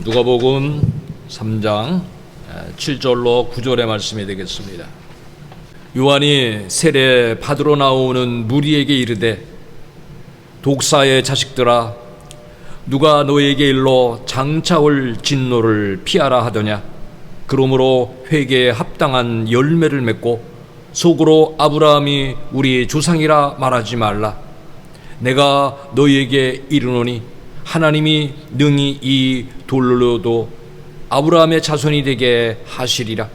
누가복음 3장 7절로 9절의 말씀이 되겠습니다. 요한이 세례 받으러 나오는 무리에게 이르되 독사의 자식들아 누가 너에게 일러 장차 올 진노를 피하라 하더냐. 그러므로 회개에 합당한 열매를 맺고 속으로 아브라함이 우리 조상이라 말하지 말라. 내가 너희에게 이르노니 하나님이 능히 이 돌로도 아브라함의 자손이 되게 하시리라.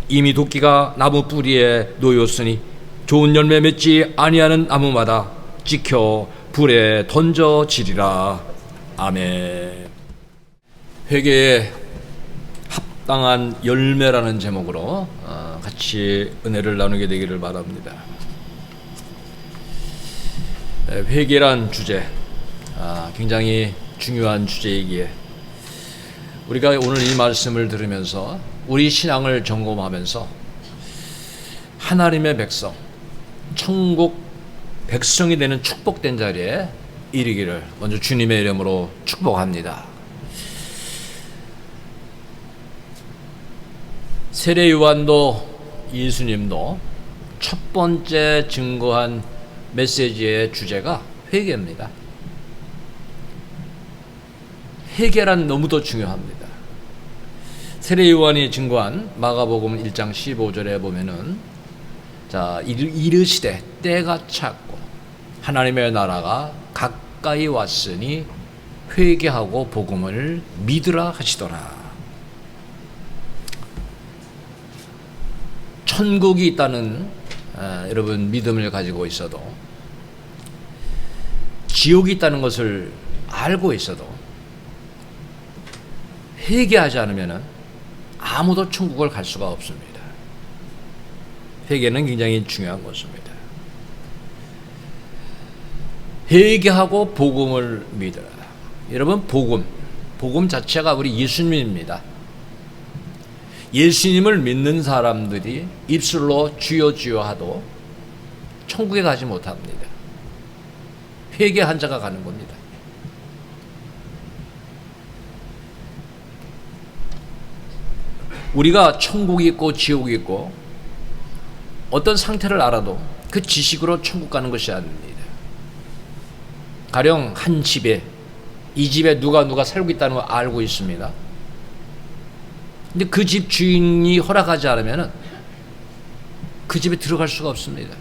이미 도끼가 나무 뿌리에 놓였으니 좋은 열매 맺지 아니하는 나무마다 찍혀 불에 던져지리라. 아멘. 회개에 합당한 열매라는 제목으로 같이 은혜를 나누게 되기를 바랍니다. 회개란 주제, 굉장히 중요한 주제이기에 우리가 오늘 이 말씀을 들으면서 우리 신앙을 점검하면서 하나님의 백성, 천국 백성이 되는 축복된 자리에 이르기를 먼저 주님의 이름으로 축복합니다. 세례 요한도 예수님도 첫 번째 증거한 메시지의 주제가 회개입니다. 회개란 너무도 중요합니다. 세례 요한이 증거한 마가복음 1장 15절에 보면은 이르시되 때가 찼고 하나님의 나라가 가까이 왔으니 회개하고 복음을 믿으라 하시더라. 천국이 있다는 여러분 믿음을 가지고 있어도 지옥이 있다는 것을 알고 있어도 회개하지 않으면 아무도 천국을 갈 수가 없습니다. 회개는 굉장히 중요한 것입니다. 회개하고 복음을 믿어라. 여러분 복음 자체가 우리 예수님입니다. 예수님을 믿는 사람들이 입술로 주여 주여 하도 천국에 가지 못합니다. 회개한 자가 가는 겁니다. 우리가 천국이 있고 지옥이 있고 어떤 상태를 알아도 그 지식으로 천국 가는 것이 아닙니다. 가령 한 집에 이 집에 누가 살고 있다는 걸 알고 있습니다. 근데 그 집 주인이 허락하지 않으면 그 집에 들어갈 수가 없습니다.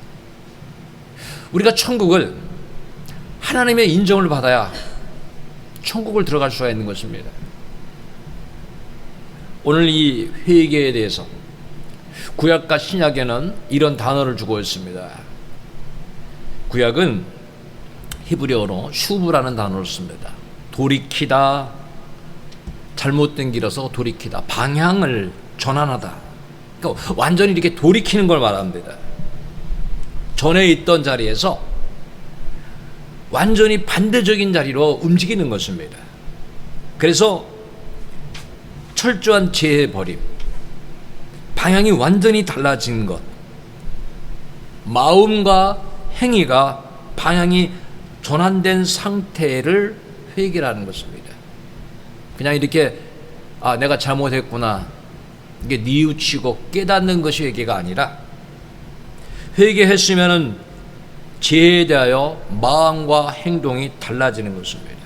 우리가 천국을 하나님의 인정을 받아야 천국을 들어갈 수가 있는 것입니다. 오늘 이 회개에 대해서 구약과 신약에는 이런 단어를 주고 있습니다. 구약은 히브리어로 슈브라는 단어를 씁니다. 돌이키다, 잘못된 길에서 돌이키다, 방향을 전환하다. 그러니까 완전히 이렇게 돌이키는 걸 말합니다. 전에 있던 자리에서 완전히 반대적인 자리로 움직이는 것입니다. 그래서 철저한 재해버림, 방향이 완전히 달라진 것, 마음과 행위가 방향이 전환된 상태를 회개라는 것입니다. 그냥 이렇게 내가 잘못했구나 이게 뉘우치고 깨닫는 것이 회개가 아니라 회개했으면은 죄에 대하여 마음과 행동이 달라지는 것입니다.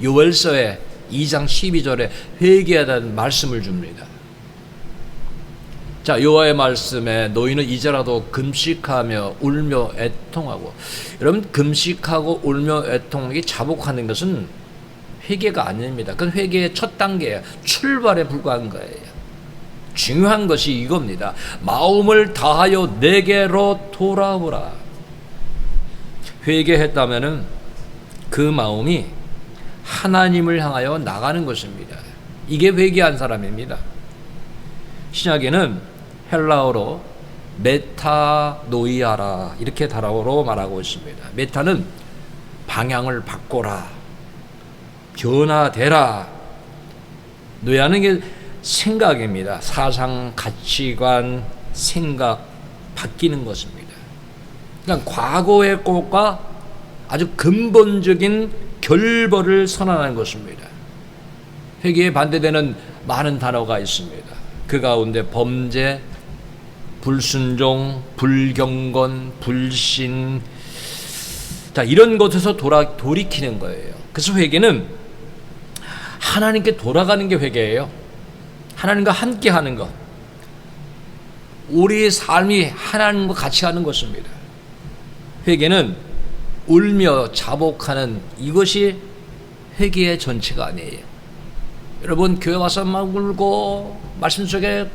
요엘서에 2장 12절에 회개하라는 말씀을 줍니다. 자, 여호와의 말씀에 너희는 이제라도 금식하며 울며 애통하고. 여러분, 금식하고 울며 애통하기 자복하는 것은 회개가 아닙니다. 그건 회개의 첫 단계예요. 출발에 불과한 거예요. 중요한 것이 이겁니다. 마음을 다하여 내게로 돌아오라. 회개했다면은 그 마음이 하나님을 향하여 나가는 것입니다. 이게 회개한 사람입니다. 신약에는 헬라어로 메타노이아라 이렇게 단어로 말하고 있습니다. 메타는 방향을 바꿔라, 변화되라. 노예하는 게 생각입니다. 사상, 가치관, 생각 바뀌는 것입니다. 그러니까 과거의 것과 아주 근본적인 결벌을 선언하는 것입니다. 회개에 반대되는 많은 단어가 있습니다. 그 가운데 범죄, 불순종, 불경건, 불신, 자, 이런 것에서 돌이키는 거예요. 그래서 회개는 하나님께 돌아가는 게 회개예요. 하나님과 함께 하는 것. 우리의 삶이 하나님과 같이 하는 것입니다. 회개는 울며 자복하는 이것이 회개의 전체가 아니에요. 여러분, 교회 와서 막 울고 말씀 속에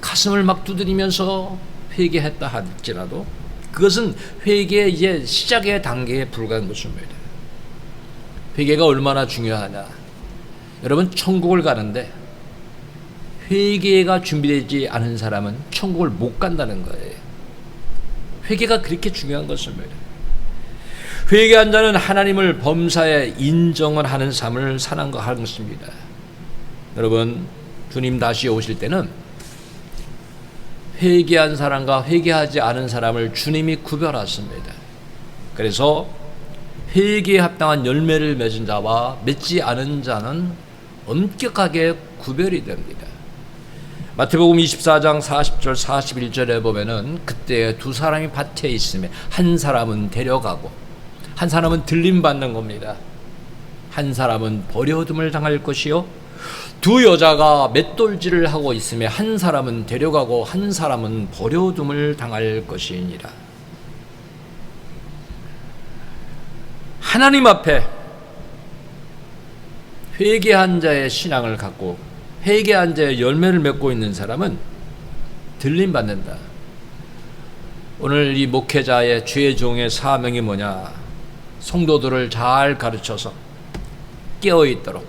가슴을 막 두드리면서 회개했다 할지라도 그것은 회개의 이제 시작의 단계에 불과한 것입니다. 회개가 얼마나 중요하냐. 여러분, 천국을 가는데 회개가 준비되지 않은 사람은 천국을 못 간다는 거예요. 회개가 그렇게 중요한 것입니다. 회개한 자는 하나님을 범사에 인정을 하는 삶을 사는 것입니다. 여러분, 주님 다시 오실 때는 회개한 사람과 회개하지 않은 사람을 주님이 구별하십니다. 그래서 회개에 합당한 열매를 맺은 자와 맺지 않은 자는 엄격하게 구별이 됩니다. 마태복음 24장 40절 41절에 보면은 그때 두 사람이 밭에 있으면 한 사람은 데려가고 한 사람은 들림받는 겁니다. 한 사람은 버려둠을 당할 것이요 두 여자가 맷돌질을 하고 있으면 한 사람은 데려가고 한 사람은 버려둠을 당할 것이니라. 하나님 앞에 회개한 자의 신앙을 갖고 회개한 자의 열매를 맺고 있는 사람은 들림받는다. 오늘 이 목회자의 죄종의 사명이 뭐냐? 성도들을 잘 가르쳐서 깨어있도록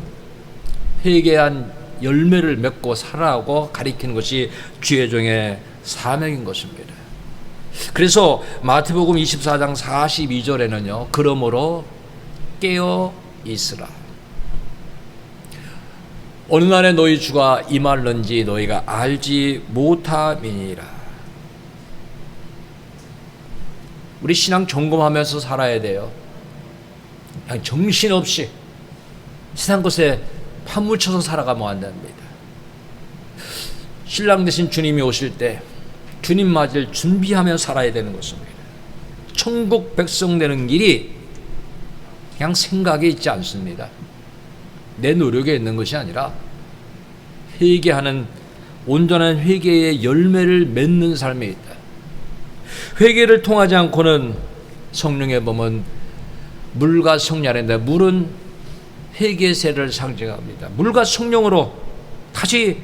회개한 열매를 맺고 살아가고 가리키는 것이 죄종의 사명인 것입니다. 그래서 마태복음 24장 42절에는요. 그러므로 깨어 있으라. 어느 날에 너희 주가 임할는지 너희가 알지 못함이니라. 우리 신앙 점검하면서 살아야 돼요. 그냥 정신없이 세상 것에 파묻혀서 살아가면 안 됩니다. 신랑 되신 주님이 오실 때 주님 맞을 준비하며 살아야 되는 것입니다. 천국 백성 되는 길이 그냥 생각에 있지 않습니다. 내 노력에 있는 것이 아니라 회개하는 온전한 회개의 열매를 맺는 삶에 있다. 회개를 통하지 않고는 성령의 몸은 물과 성령인데 물은 회개의 세를 상징합니다. 물과 성령으로 다시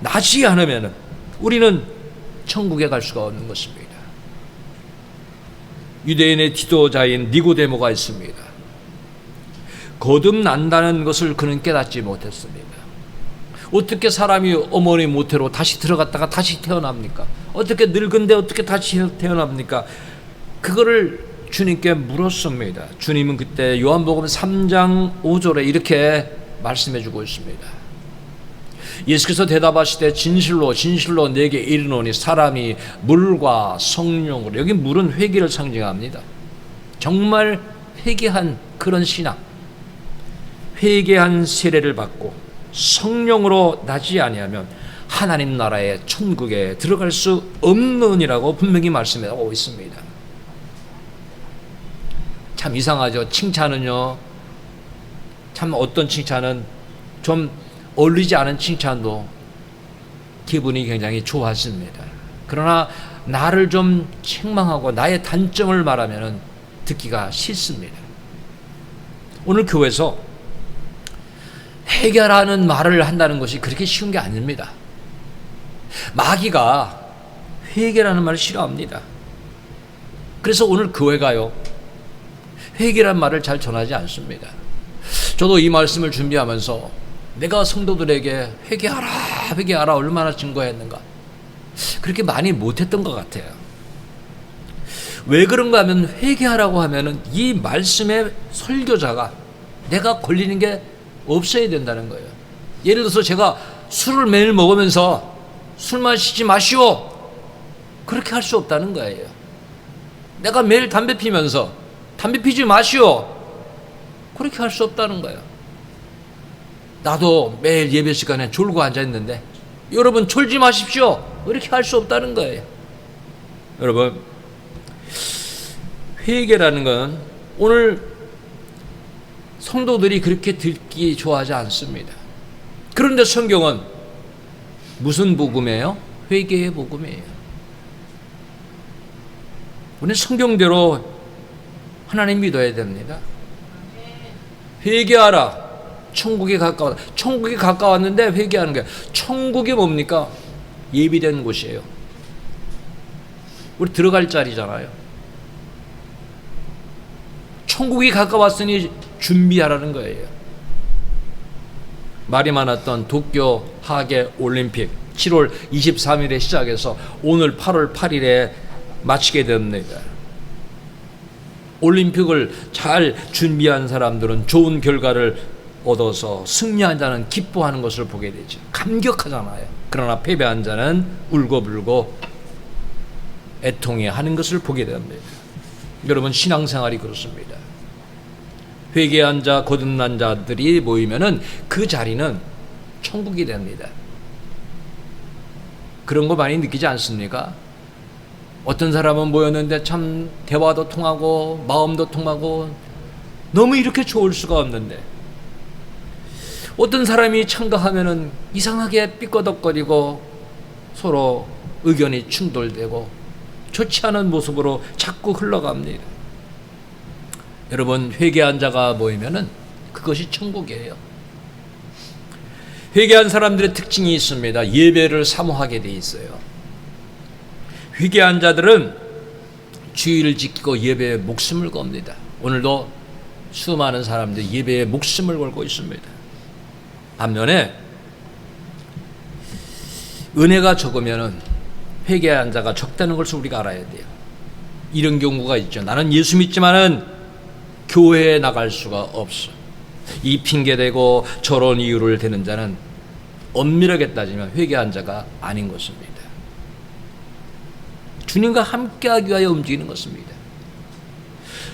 나지 않으면 우리는 천국에 갈 수가 없는 것입니다. 유대인의 지도자인 니고데모가 있습니다. 거듭난다는 것을 그는 깨닫지 못했습니다. 어떻게 사람이 어머니 모태로 다시 들어갔다가 다시 태어납니까? 어떻게 늙은데 어떻게 다시 태어납니까? 그거를 주님께 물었습니다. 주님은 그때 요한복음 3장 5절에 이렇게 말씀해 주고 있습니다. 예수께서 대답하시되 진실로 진실로 내게 이르노니 사람이 물과 성령으로, 여기 물은 회개를 상징합니다. 정말 회개한 그런 신앙, 회개한 세례를 받고 성령으로 나지 아니하면 하나님 나라의 천국에 들어갈 수 없느니라고 분명히 말씀하고 있습니다. 참 이상하죠. 칭찬은요, 참 어떤 칭찬은 좀 어울리지 않은 칭찬도 기분이 굉장히 좋았습니다. 그러나 나를 좀 책망하고 나의 단점을 말하면 듣기가 싫습니다. 오늘 교회에서 회개하라는 말을 한다는 것이 그렇게 쉬운 게 아닙니다. 마귀가 회개라는 말을 싫어합니다. 그래서 오늘 교회가요, 회개란 말을 잘 전하지 않습니다. 저도 이 말씀을 준비하면서 내가 성도들에게 회개하라 회개하라 얼마나 증거했는가, 그렇게 많이 못했던 것 같아요. 왜 그런가 하면 회개하라고 하면은 이 말씀의 설교자가 내가 걸리는 게 없어야 된다는 거예요. 예를 들어서 제가 술을 매일 먹으면서 술 마시지 마시오, 그렇게 할 수 없다는 거예요. 내가 매일 담배 피면서 담배 피지 마시오, 그렇게 할 수 없다는 거예요. 나도 매일 예배 시간에 졸고 앉아있는데 여러분 졸지 마십시오. 이렇게 할 수 없다는 거예요. 여러분, 회개라는 건 오늘 성도들이 그렇게 듣기 좋아하지 않습니다. 그런데 성경은 무슨 복음이에요? 회개의 복음이에요. 우리는 성경대로 하나님 믿어야 됩니다. 회개하라. 천국에 가까웠다. 천국에 가까웠는데 회개하는 거예요. 천국이 뭡니까? 예비된 곳이에요. 우리 들어갈 자리잖아요. 천국이 가까웠으니 준비하라는 거예요. 말이 많았던 도쿄 하계 올림픽 7월 23일에 시작해서 오늘 8월 8일에 마치게 됩니다. 올림픽을 잘 준비한 사람들은 좋은 결과를 얻어서 승리한 자는 기뻐하는 것을 보게 되죠. 감격하잖아요. 그러나 패배한 자는 울고불고 애통해하는 것을 보게 됩니다. 여러분, 신앙생활이 그렇습니다. 회개한 자, 거듭난 자들이 모이면은 그 자리는 천국이 됩니다. 그런 거 많이 느끼지 않습니까? 어떤 사람은 모였는데 참 대화도 통하고 마음도 통하고 너무 이렇게 좋을 수가 없는데, 어떤 사람이 참가하면은 이상하게 삐꺼덕거리고 서로 의견이 충돌되고 좋지 않은 모습으로 자꾸 흘러갑니다. 여러분, 회개한 자가 모이면은 그것이 천국이에요. 회개한 사람들의 특징이 있습니다. 예배를 사모하게 돼 있어요. 회개한 자들은 주의를 지키고 예배에 목숨을 겁니다. 오늘도 수많은 사람들이 예배에 목숨을 걸고 있습니다. 반면에 은혜가 적으면은 회개한 자가 적다는 것을 우리가 알아야 돼요. 이런 경우가 있죠. 나는 예수 믿지만은 교회에 나갈 수가 없어. 이 핑계대고 저런 이유를 대는 자는 엄밀하게 따지면 회개한 자가 아닌 것입니다. 주님과 함께하기 위하여 움직이는 것입니다.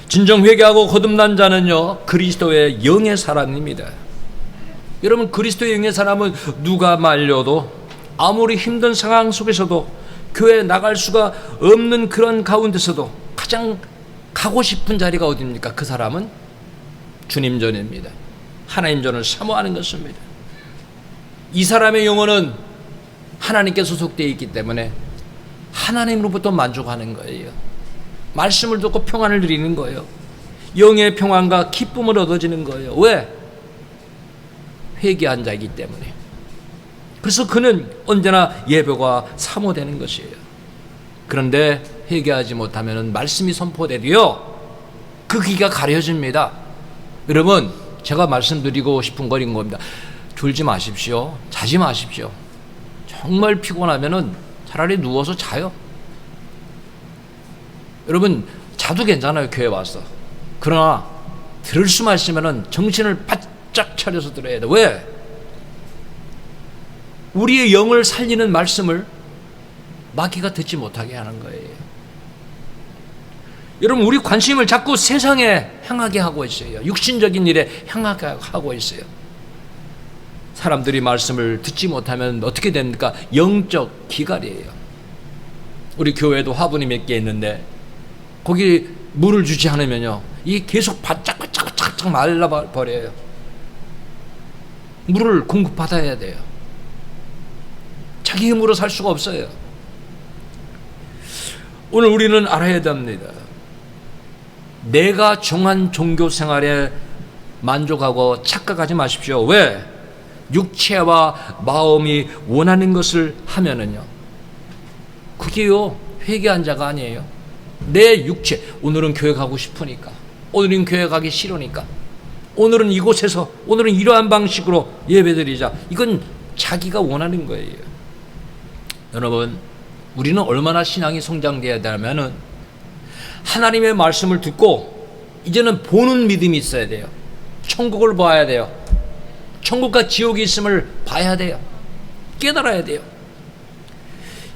진정 회개하고 거듭난 자는요, 그리스도의 영의 사람입니다. 여러분, 그리스도의 영의 사람은 누가 말려도 아무리 힘든 상황 속에서도 교회에 나갈 수가 없는 그런 가운데서도 가장 가고 싶은 자리가 어디입니까? 그 사람은 주님 전입니다. 하나님 전을 사모하는 것입니다. 이 사람의 영혼은 하나님께 소속되어 있기 때문에 하나님으로부터 만족하는 거예요. 말씀을 듣고 평안을 누리는 거예요. 영의 평안과 기쁨을 얻어지는 거예요. 왜? 회개한 자이기 때문에. 그래서 그는 언제나 예배가 사모되는 것이에요. 그런데 회개하지 못하면 말씀이 선포되도요, 그 귀가 가려집니다. 여러분, 제가 말씀드리고 싶은 거인 겁니다. 졸지 마십시오. 자지 마십시오. 정말 피곤하면은 차라리 누워서 자요. 여러분, 자도 괜찮아요, 교회 와서. 그러나 들을 수만 있으면은 정신을 바짝 차려서 들어야 돼. 왜? 우리의 영을 살리는 말씀을 마귀가 듣지 못하게 하는 거예요. 여러분, 우리 관심을 자꾸 세상에 향하게 하고 있어요. 육신적인 일에 향하게 하고 있어요. 사람들이 말씀을 듣지 못하면 어떻게 됩니까? 영적 기갈이에요. 우리 교회도 화분이 몇 개 있는데 거기 물을 주지 않으면요, 이게 계속 바짝 말라버려요. 물을 공급받아야 돼요. 자기 힘으로 살 수가 없어요. 오늘 우리는 알아야 됩니다. 내가 정한 종교 생활에 만족하고 착각하지 마십시오. 왜? 육체와 마음이 원하는 것을 하면은요, 그게요, 회개한 자가 아니에요. 내 육체, 오늘은 교회 가고 싶으니까, 오늘은 교회 가기 싫으니까, 오늘은 이곳에서, 오늘은 이러한 방식으로 예배드리자. 이건 자기가 원하는 거예요. 여러분, 우리는 얼마나 신앙이 성장돼야 되냐면은 하나님의 말씀을 듣고 이제는 보는 믿음이 있어야 돼요. 천국을 봐야 돼요. 천국과 지옥이 있음을 봐야 돼요. 깨달아야 돼요.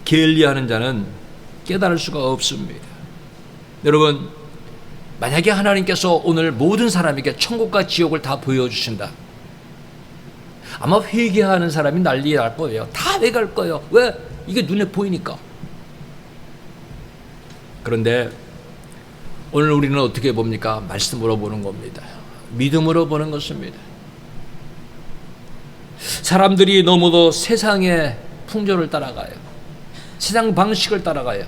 게을리하는 자는 깨달을 수가 없습니다. 여러분, 만약에 하나님께서 오늘 모든 사람에게 천국과 지옥을 다 보여주신다. 아마 회개하는 사람이 난리 날 거예요. 다 회개할 거예요. 왜? 이게 눈에 보이니까. 그런데 오늘 우리는 어떻게 봅니까? 말씀으로 보는 겁니다. 믿음으로 보는 것입니다. 사람들이 너무도 세상의 풍조를 따라가요. 세상 방식을 따라가요.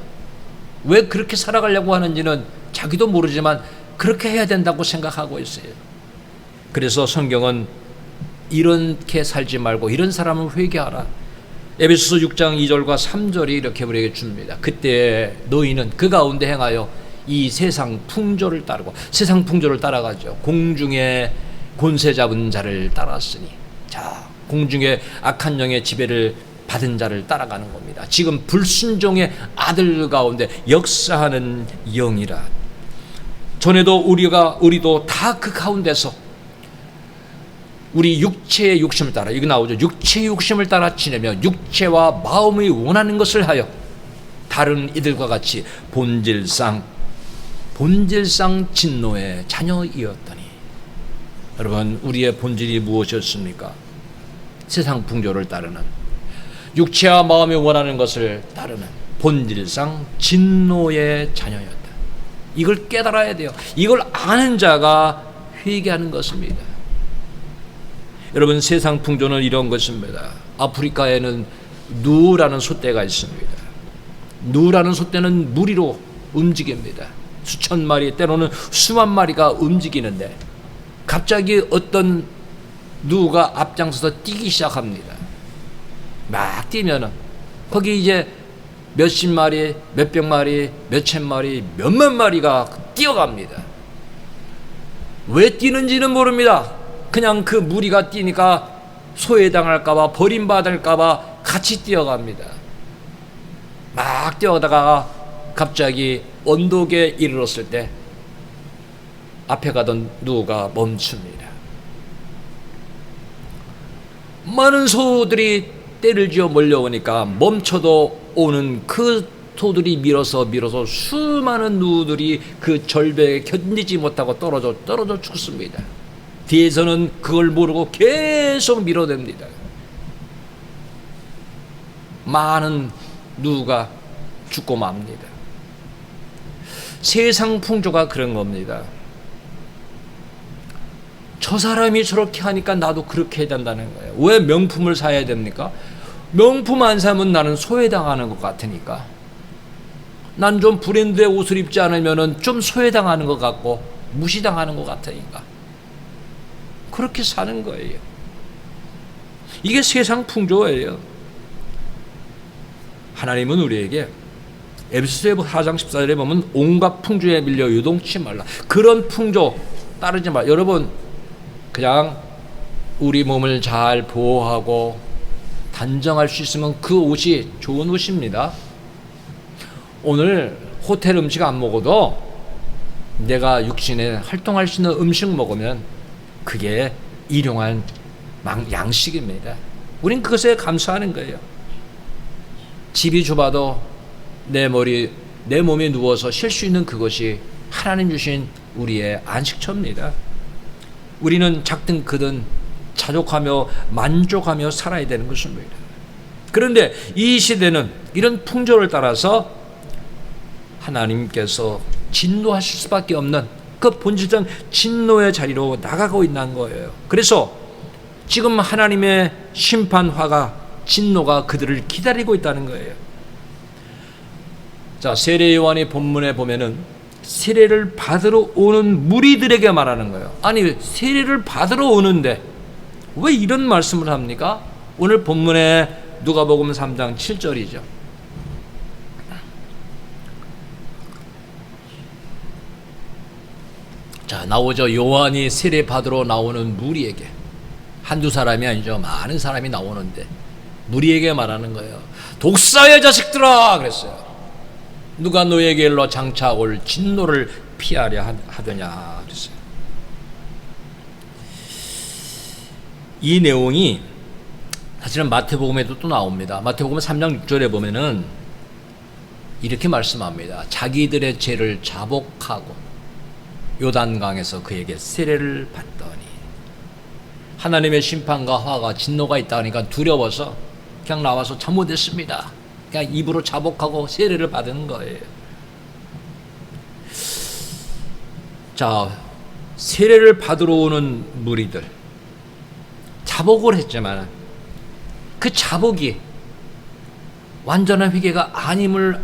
왜 그렇게 살아가려고 하는지는 자기도 모르지만 그렇게 해야 된다고 생각하고 있어요. 그래서 성경은 이렇게 살지 말고 이런 사람을 회개하라. 에베소서 6장 2절과 3절이 이렇게 우리에게 줍니다. 그때 너희는 그 가운데 행하여 이 세상 풍조를 따르고, 세상 풍조를 따라가죠. 공중에 권세 잡은 자를 따랐으니, 자, 공중에 악한 영의 지배를 받은 자를 따라가는 겁니다. 지금 불순종의 아들 가운데 역사하는 영이라. 전에도 우리도 다 그 가운데서 우리 육체의 욕심을 따라, 이거 나오죠. 육체의 욕심을 따라 지내며 육체와 마음이 원하는 것을 하여 다른 이들과 같이 본질상 진노의 자녀이었더니. 여러분, 우리의 본질이 무엇이었습니까? 세상 풍조를 따르는, 육체와 마음이 원하는 것을 따르는 본질상 진노의 자녀였다. 이걸 깨달아야 돼요. 이걸 아는 자가 회개하는 것입니다. 여러분, 세상 풍조는 이런 것입니다. 아프리카에는 누라는 숫대가 있습니다. 누라는 숫대는 무리로 움직입니다. 수천 마리, 때로는 수만 마리가 움직이는데 갑자기 어떤 누가 앞장서서 뛰기 시작합니다. 막 뛰면은 거기 이제 몇십 마리, 몇백 마리, 몇천 마리, 몇만 마리가 뛰어갑니다. 왜 뛰는지는 모릅니다. 그냥 그 무리가 뛰니까 소외당할까봐, 버림받을까봐 같이 뛰어갑니다. 막 뛰어가다가 갑자기 언덕에 이르렀을 때 앞에 가던 누가 멈춥니다. 많은 소들이 떼를 지어 몰려오니까 멈춰도 오는 그 소들이 밀어서 수많은 누들이 그 절벽에 견디지 못하고 떨어져 죽습니다. 뒤에서는 그걸 모르고 계속 밀어댑니다. 많은 누가 죽고 맙니다. 세상 풍조가 그런 겁니다. 저 사람이 저렇게 하니까 나도 그렇게 해야 된다는 거예요. 왜 명품을 사야 됩니까? 명품 안 사면 나는 소외당하는 것 같으니까. 난 좀 브랜드의 옷을 입지 않으면 좀 소외당하는 것 같고 무시당하는 것 같으니까. 그렇게 사는 거예요. 이게 세상 풍조예요. 하나님은 우리에게 에베소서 4장 14절에 보면 온갖 풍조에 밀려 요동치 말라. 그런 풍조 따르지 말라. 여러분, 그냥 우리 몸을 잘 보호하고 단정할 수 있으면 그 옷이 좋은 옷입니다. 오늘 호텔 음식 안 먹어도 내가 육신에 활동할 수 있는 음식 먹으면 그게 일용할 양식입니다. 우린 그것에 감사하는 거예요. 집이 좁아도 내 몸에 누워서 쉴 수 있는 그것이 하나님 주신 우리의 안식처입니다. 우리는 작든 크든 자족하며 만족하며 살아야 되는 것입니다. 그런데 이 시대는 이런 풍조를 따라서 하나님께서 진노하실 수밖에 없는 그 본질적 진노의 자리로 나가고 있는 거예요. 그래서 지금 하나님의 심판화가, 진노가 그들을 기다리고 있다는 거예요. 자, 세례 요한의 본문에 보면은 세례를 받으러 오는 무리들에게 말하는 거예요. 아니, 세례를 받으러 오는데 왜 이런 말씀을 합니까? 오늘 본문에 누가복음 3장 7절이죠. 자, 나오죠. 요한이 세례 받으러 나오는 무리에게. 한두 사람이 아니죠. 많은 사람이 나오는데 무리에게 말하는 거예요. 독사의 자식들아! 그랬어요. 누가 너에게 일러 장차 올 진노를 피하려 하더냐 그랬어요. 이 내용이 사실은 마태복음에도 또 나옵니다. 마태복음 3장 6절에 보면은 이렇게 말씀합니다. 자기들의 죄를 자복하고 요단강에서 그에게 세례를 받더니. 하나님의 심판과 화가 진노가 있다 하니까 두려워서 그냥 나와서 잘못했습니다. 그냥 입으로 자복하고 세례를 받은 거예요. 자, 세례를 받으러 오는 무리들 자복을 했지만 그 자복이 완전한 회개가 아님을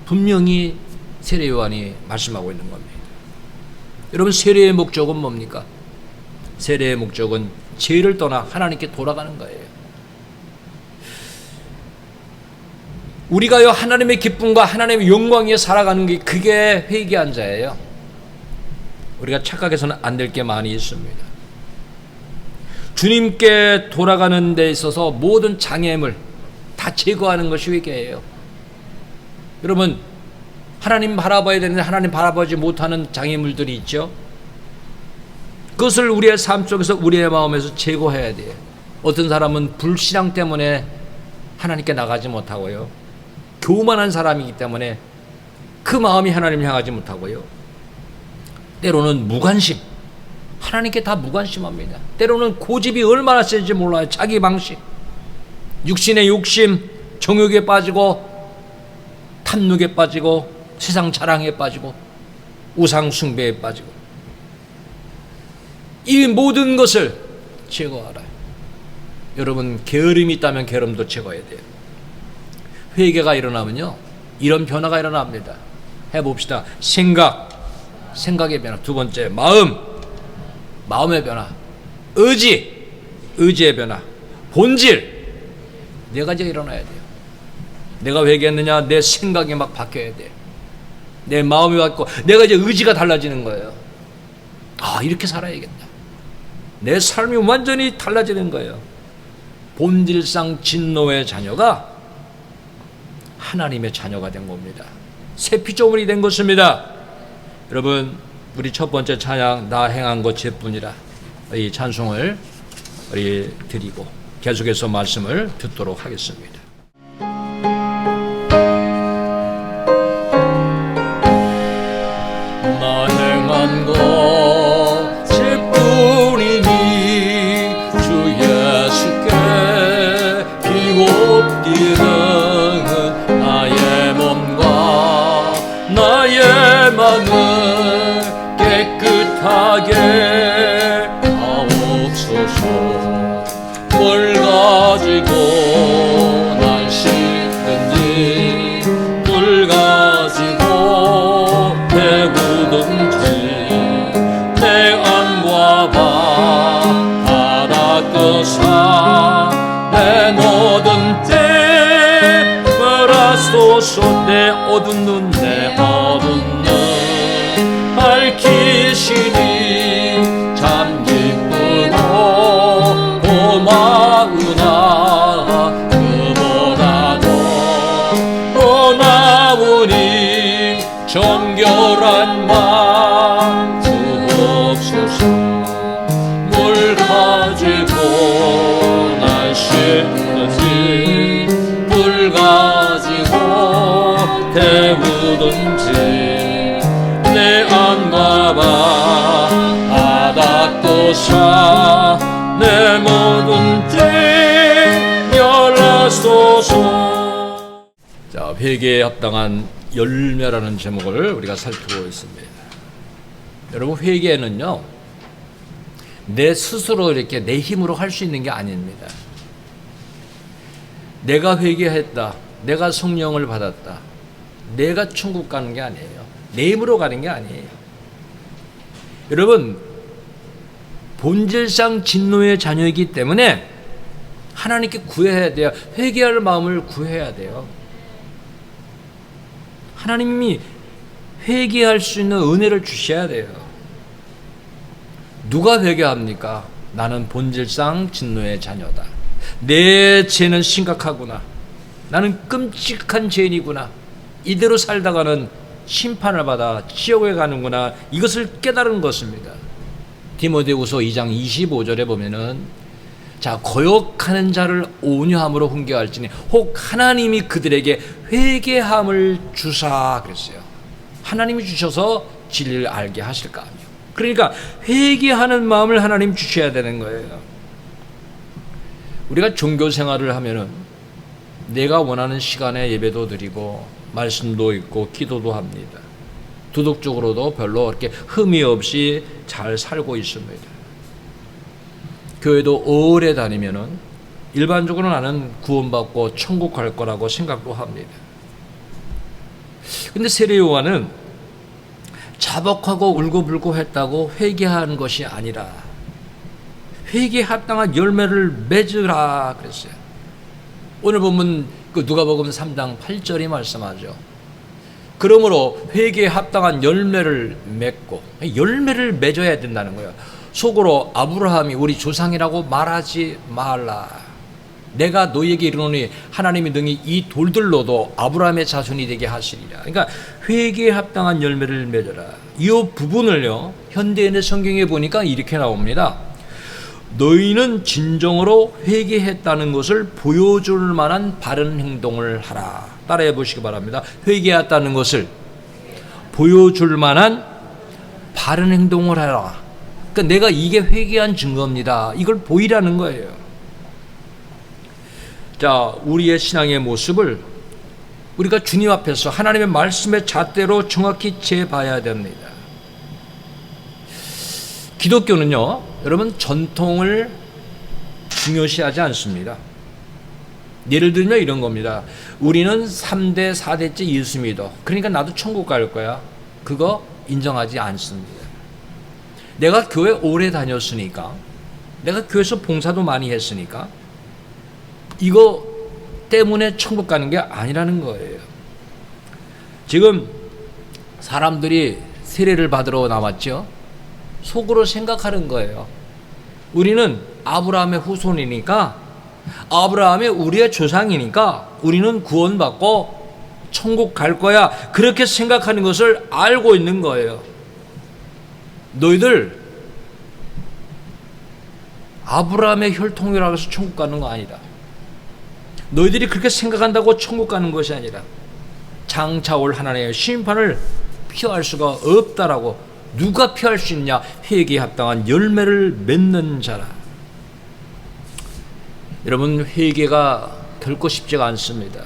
분명히 세례 요한이 말씀하고 있는 겁니다. 여러분, 세례의 목적은 뭡니까? 세례의 목적은 죄를 떠나 하나님께 돌아가는 거예요. 우리가요, 하나님의 기쁨과 하나님의 영광 위에 살아가는 게 그게 회개한 자예요. 우리가 착각해서는 안 될 게 많이 있습니다. 주님께 돌아가는 데 있어서 모든 장애물 다 제거하는 것이 회개예요. 여러분, 하나님 바라봐야 되는데 하나님 바라보지 못하는 장애물들이 있죠. 그것을 우리의 삶 속에서 우리의 마음에서 제거해야 돼요. 어떤 사람은 불신앙 때문에 하나님께 나가지 못하고요, 교만한 사람이기 때문에 그 마음이 하나님을 향하지 못하고요, 때로는 무관심, 하나님께 다 무관심합니다. 때로는 고집이 얼마나 센지 몰라요. 자기 방식, 육신의 욕심, 정욕에 빠지고 탐욕에 빠지고 세상 자랑에 빠지고 우상 숭배에 빠지고, 이 모든 것을 제거하라. 여러분, 게으름이 있다면 게으름도 제거해야 돼요. 회개가 일어나면요, 이런 변화가 일어납니다. 해봅시다. 생각의 변화. 두 번째, 마음의 변화. 의지의 변화. 본질, 네 가지가 일어나야 돼요. 내가 회개했느냐? 내 생각이 막 바뀌어야 돼. 내 마음이 바뀌고 내가 이제 의지가 달라지는 거예요. 아, 이렇게 살아야겠다. 내 삶이 완전히 달라지는 거예요. 본질상 진노의 자녀가 하나님의 자녀가 된 겁니다. 새 피조물이 된 것입니다. 여러분, 우리 첫 번째 찬양, 나 행한 것 죄뿐이라, 이 찬송을 우리 드리고 계속해서 말씀을 듣도록 하겠습니다. 나 행한 것 죄뿐이니 주 예수께 비옵디는 나의 몸과 나의 마음을 깨끗하게 하옵소서. 뭘 가지고 날 씻든지 물 가지고 배우든지 내 안과 바다 끝사 내놓든 때 말하소서. 내 어두운 눈 밝히시니 참 기쁘고 고마우나 그보다도 더 나으니 정결한 마음 주옵소서. 물 가지고 날 씻든지 물 가지고 데우든지 내 안과 바닷도사 내 모든 죄 멸하소서. 자, 회개에 합당한 열매라는 제목을 우리가 살피고 있습니다. 여러분, 회개는요, 내 스스로 이렇게 내 힘으로 할 수 있는 게 아닙니다. 내가 회개했다, 내가 성령을 받았다, 내가 천국 가는 게 아니에요. 내 힘으로 가는 게 아니에요. 여러분, 본질상 진노의 자녀이기 때문에 하나님께 구해야 돼요. 회개할 마음을 구해야 돼요. 하나님이 회개할 수 있는 은혜를 주셔야 돼요. 누가 회개합니까? 나는 본질상 진노의 자녀다. 내 죄는 심각하구나. 나는 끔찍한 죄인이구나. 이대로 살다가는 심판을 받아 지옥에 가는구나. 이것을 깨달은 것입니다. 디모데후서 2장 25절에 보면은, 자, 거역하는 자를 온유함으로 훈계할지니 혹 하나님이 그들에게 회개함을 주사 그랬어요. 하나님이 주셔서 진리를 알게 하실까 하며. 그러니까 회개하는 마음을 하나님 주셔야 되는 거예요. 우리가 종교 생활을 하면은 내가 원하는 시간에 예배도 드리고 말씀도 읽고 기도도 합니다. 도덕적으로도 별로 그렇게 흠이 없이 잘 살고 있습니다. 교회도 오래 다니면은 일반적으로 나는 구원받고 천국 갈 거라고 생각도 합니다. 근데 세례 요한은 자복하고 울고불고 했다고 회개한 것이 아니라 회개에 합당한 열매를 맺으라 그랬어요. 오늘 보면 그 누가복음 3장 8절이 말씀하죠. 그러므로 회개에 합당한 열매를 맺고, 열매를 맺어야 된다는 거예요. 속으로 아브라함이 우리 조상이라고 말하지 말라. 내가 너희에게 이르노니 하나님이 능히 이 돌들로도 아브라함의 자손이 되게 하시리라. 그러니까 회개에 합당한 열매를 맺어라. 이 부분을요, 현대인의 성경에 보니까 이렇게 나옵니다. 너희는 진정으로 회개했다는 것을 보여줄 만한 바른 행동을 하라. 따라해 보시기 바랍니다. 회개했다는 것을 보여줄 만한 바른 행동을 하라. 그러니까 내가 이게 회개한 증거입니다. 이걸 보이라는 거예요. 자, 우리의 신앙의 모습을 우리가 주님 앞에서 하나님의 말씀의 잣대로 정확히 재봐야 됩니다. 기독교는요, 여러분 전통을 중요시하지 않습니다. 예를 들면 이런 겁니다. 우리는 3대, 4대째 예수 믿어. 그러니까 나도 천국 갈 거야. 그거 인정하지 않습니다. 내가 교회 오래 다녔으니까, 내가 교회에서 봉사도 많이 했으니까 이거 때문에 천국 가는 게 아니라는 거예요. 지금 사람들이 세례를 받으러 나왔죠. 속으로 생각하는 거예요. 우리는 아브라함의 후손이니까, 아브라함이 우리의 조상이니까 우리는 구원받고 천국 갈 거야. 그렇게 생각하는 것을 알고 있는 거예요. 너희들 아브라함의 혈통이라고 해서 천국 가는 거 아니다. 너희들이 그렇게 생각한다고 천국 가는 것이 아니라 장차 올 하나님의 심판을 피할 수가 없다라고. 누가 피할 수 있냐? 회개에 합당한 열매를 맺는 자라. 여러분, 회개가 결코 쉽지가 않습니다.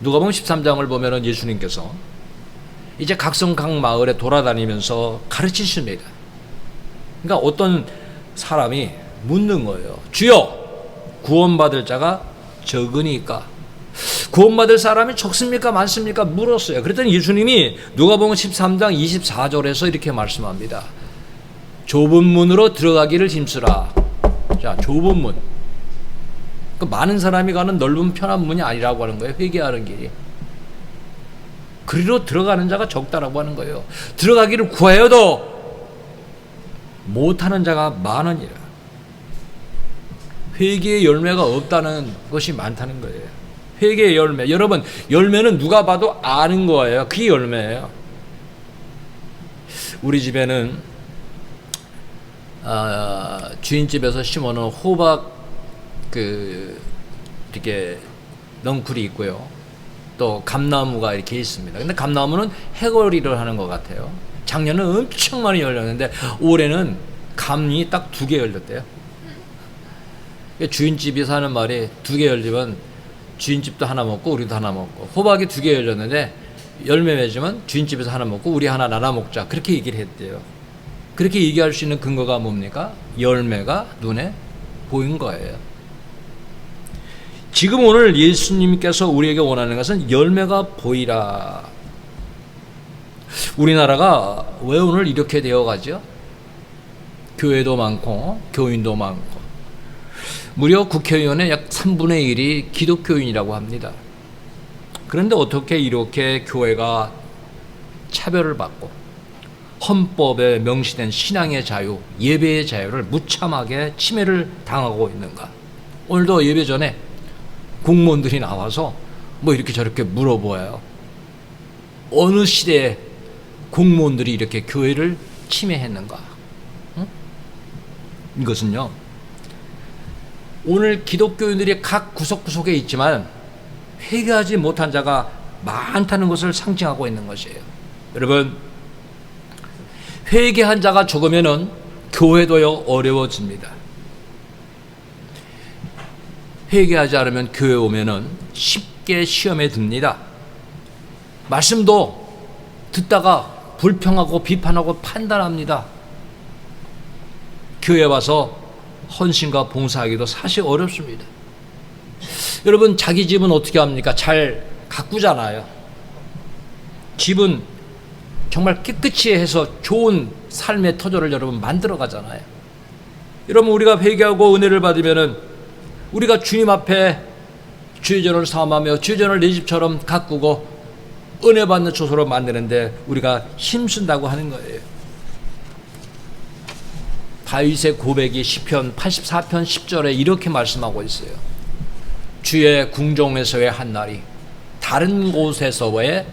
누가복음 13장을 보면은 예수님께서 이제 각성 각 마을에 돌아다니면서 가르치십니다. 그러니까 어떤 사람이 묻는 거예요. 주여, 구원받을 자가 적으니까 구원받을 사람이 적습니까 많습니까? 물었어요. 그랬더니 예수님이 누가복음 13장 24절에서 이렇게 말씀합니다. 좁은 문으로 들어가기를 힘쓰라. 자, 좁은 문. 그 많은 사람이 가는 넓은 편한 문이 아니라고 하는 거예요. 회개하는 길이. 그리로 들어가는 자가 적다라고 하는 거예요. 들어가기를 구하여도 못하는 자가 많으니라. 회개의 열매가 없다는 것이 많다는 거예요. 회개의 열매. 여러분, 열매는 누가 봐도 아는 거예요. 그게 열매예요. 우리 집에는 주인집에서 심어놓은 호박 이렇게 넝쿨이 있고요. 또 감나무가 이렇게 있습니다. 근데 감나무는 해거리를 하는 것 같아요. 작년은 엄청 많이 열렸는데 올해는 감이 딱 2개 열렸대요. 주인집에서 하는 말이 2개 열리면 주인집도 하나 먹고 우리도 하나 먹고, 호박이 2개 열렸는데 열매 맺으면 주인집에서 하나 먹고 우리 하나 나눠 먹자. 그렇게 얘기를 했대요. 그렇게 얘기할 수 있는 근거가 뭡니까? 열매가 눈에 보인 거예요. 지금 오늘 예수님께서 우리에게 원하는 것은 열매가 보이라. 우리나라가 왜 오늘 이렇게 되어가죠? 교회도 많고 교인도 많고, 무려 국회의원의 약 3분의 1이 기독교인이라고 합니다. 그런데 어떻게 이렇게 교회가 차별을 받고 헌법에 명시된 신앙의 자유, 예배의 자유를 무참하게 침해를 당하고 있는가? 오늘도 예배 전에 공무원들이 나와서 뭐 이렇게 저렇게 물어보아요. 어느 시대에 공무원들이 이렇게 교회를 침해했는가? 응? 이것은요, 오늘 기독교인들이 각 구석구석에 있지만 회개하지 못한 자가 많다는 것을 상징하고 있는 것이에요. 여러분, 회개한 자가 적으면은 교회도요 어려워집니다. 회개하지 않으면 교회 오면은 쉽게 시험에 듭니다. 말씀도 듣다가 불평하고 비판하고 판단합니다. 교회 와서 헌신과 봉사하기도 사실 어렵습니다. 여러분, 자기 집은 어떻게 합니까? 잘 가꾸잖아요. 집은 정말 깨끗이 해서 좋은 삶의 터전을 여러분 만들어 가잖아요. 여러분, 우리가 회개하고 은혜를 받으면은 우리가 주님 앞에 주의전을 삼하며 주의전을 내 집처럼 가꾸고 은혜 받는 초소로 만드는데 우리가 힘쓴다고 하는 거예요. 다윗의 고백이 시편 84편 10절에 이렇게 말씀하고 있어요. 주의 궁정에서의 한 날이 다른 곳에서의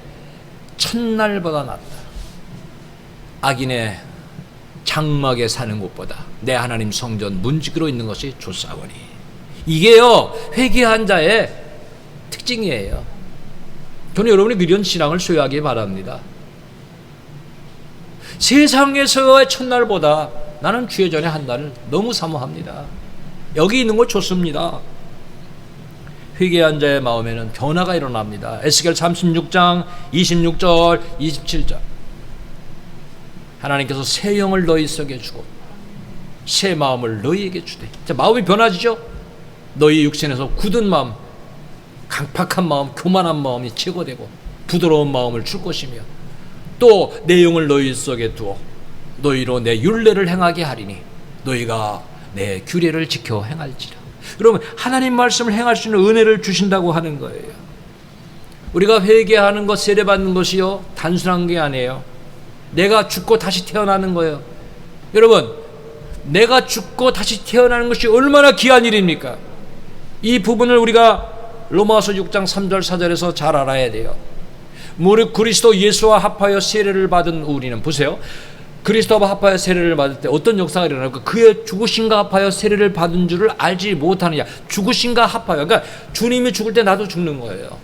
첫날보다 낫다. 악인의 장막에 사는 곳보다 내 하나님 성전 문지기로 있는 것이 좋사오니. 이게요, 회개한 자의 특징이에요. 저는 여러분이 이런 신앙을 소유하기 바랍니다. 세상에서의 첫날보다 나는 주의 전에 한 날을 너무 사모합니다. 여기 있는 거 좋습니다. 회개한 자의 마음에는 변화가 일어납니다. 에스겔 36장 26절 27절 하나님께서 새 영을 너희 속에 주고 새 마음을 너희에게 주되. 자, 마음이 변화지죠. 너희 육신에서 굳은 마음, 강팍한 마음, 교만한 마음이 제거되고 부드러운 마음을 줄 것이며 또 내 영을 너희 속에 두어 너희로 내 율례를 행하게 하리니 너희가 내 규례를 지켜 행할지라. 여러분, 하나님 말씀을 행할 수 있는 은혜를 주신다고 하는 거예요. 우리가 회개하는 것, 세례받는 것이요, 단순한 게 아니에요. 내가 죽고 다시 태어나는 거예요. 여러분, 내가 죽고 다시 태어나는 것이 얼마나 귀한 일입니까? 이 부분을 우리가 로마서 6장 3절 4절에서 잘 알아야 돼요. 무릇 그리스도 예수와 합하여 세례를 받은 우리는, 보세요, 그리스도와 합하여 세례를 받을 때 어떤 역사가 일어나고 그의 죽으심과 합하여 세례를 받은 줄을 알지 못하느냐. 죽으심과 합하여, 그러니까 주님이 죽을 때 나도 죽는 거예요.